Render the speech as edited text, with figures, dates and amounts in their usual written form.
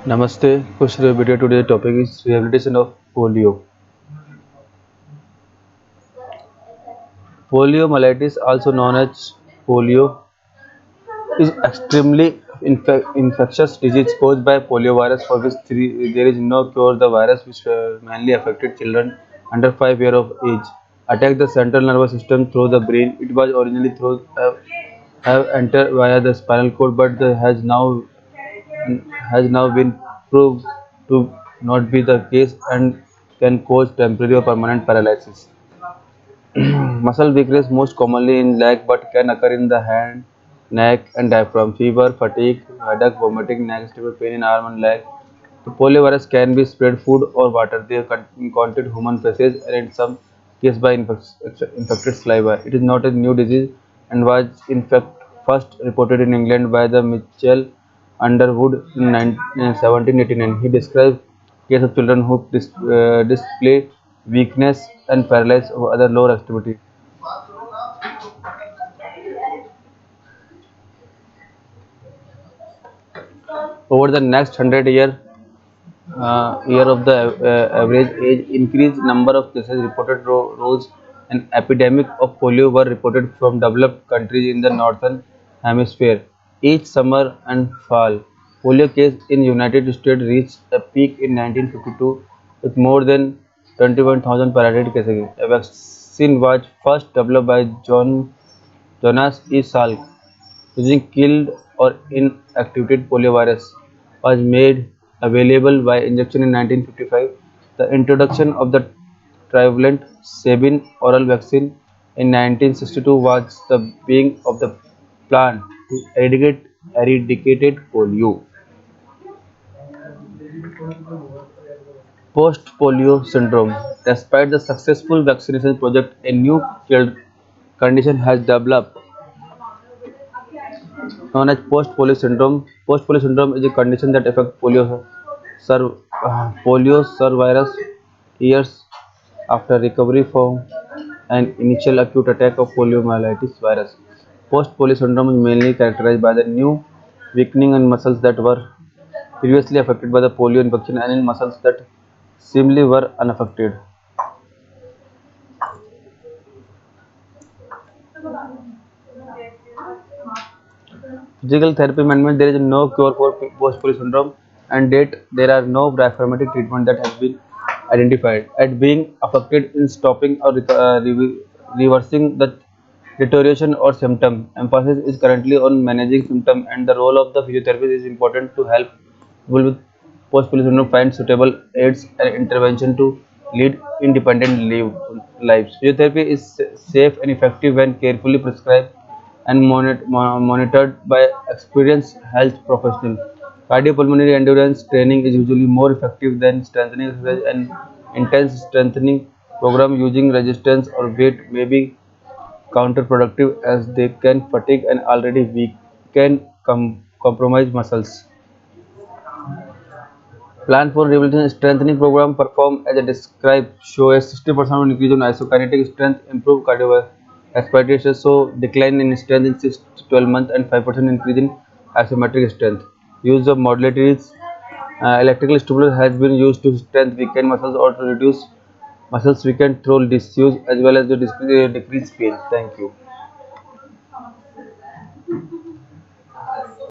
Namaste, Kushra video. Today's topic is rehabilitation of polio. Poliomyelitis, also known as polio, is extremely infectious disease caused by poliovirus for which there is no cure. The virus, which mainly affected children under 5 years of age, attacked the central nervous system through the brain. It was originally through have entered via the spinal cord, but has now been proved to not be the case and can cause temporary or permanent paralysis. Muscle weakness most commonly in leg but can occur in the hand, neck and diaphragm. Fever, fatigue, headache, vomiting, neck, stable pain in arm and leg. The poliovirus can be spread food or water. They contact human feces and in some cases by infected saliva. It is not a new disease and was in fact first reported in England by the Mitchell Underwood in 1789. He described case of children who display weakness and paralysis of other lower extremity. Over the next 100 year of the average age increased number of cases reported rose. An epidemic of polio were reported from developed countries in the northern hemisphere each summer and fall. Polio case in United States reached a peak in 1952 with more than 21,000 paralytic cases. A vaccine was first developed by Jonas E. Salk using killed or inactivated poliovirus was made available by injection in 1955. The introduction of the trivalent Sabin oral vaccine in 1962 was the beginning of the plan to eradicated polio. Post-polio syndrome. Despite the successful vaccination project, a new condition has developed known as post-polio syndrome. Post-polio syndrome is a condition that affects polio survivors years after recovery from an initial acute attack of poliomyelitis virus. Post-polio syndrome is mainly characterized by the new weakening in muscles that were previously affected by the polio infection and in muscles that seemingly were unaffected. Physical therapy management. There is no cure for post-polio syndrome and date there are no diaphragmatic treatment that has been identified at being affected in stopping or reversing the deterioration or symptom. Emphasis is currently on managing symptom and the role of the physiotherapist is important to help people with post-polio syndrome find suitable aids and intervention to lead independent lives. Physiotherapy is safe and effective when carefully prescribed and monitored by experienced health professionals. Cardiopulmonary endurance training is usually more effective than strengthening exercise and intense strengthening program using resistance or weight may be counterproductive as they can fatigue and already weaken compromised muscles. Plan for rehabilitation strengthening program perform as I described show a 60% increase in isokinetic strength, improve cardiovascular so decline in strength in 6 to 12 months and 5% increase in isometric strength. Use of modulators, electrical stimulus has been used to strengthen weakened muscles or to reduce muscles weakened through disuse as well as to decrease pain. Thank you.